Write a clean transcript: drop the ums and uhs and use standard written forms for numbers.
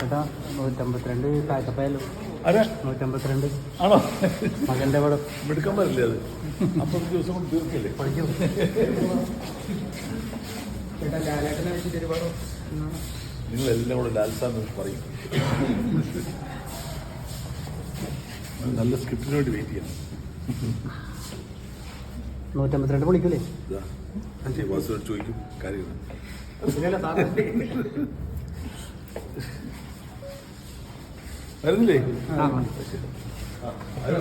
ചേട്ടാ 152 കാഴ്ചപ്പായല്ലോ. അതെ, 152 ആണോ? മകൻ്റെ പടം എടുക്കാൻ പറ്റില്ലേ അത്? അപ്പം ദിവസം കൊണ്ട് തീർക്കില്ലേ? പഠിക്കും. നിങ്ങളെല്ലാം കൂടെ ലാൽസാന്ന് പറയും. നല്ല സ്ക്രിപ്റ്റിന് വേണ്ടി വെയിറ്റ് ചെയ്യണം. 152 വിളിക്കൂലേ? വാസുവിനോട് ചോദിക്കും കാര്യങ്ങൾ. വരുന്നില്ലേ? എടാ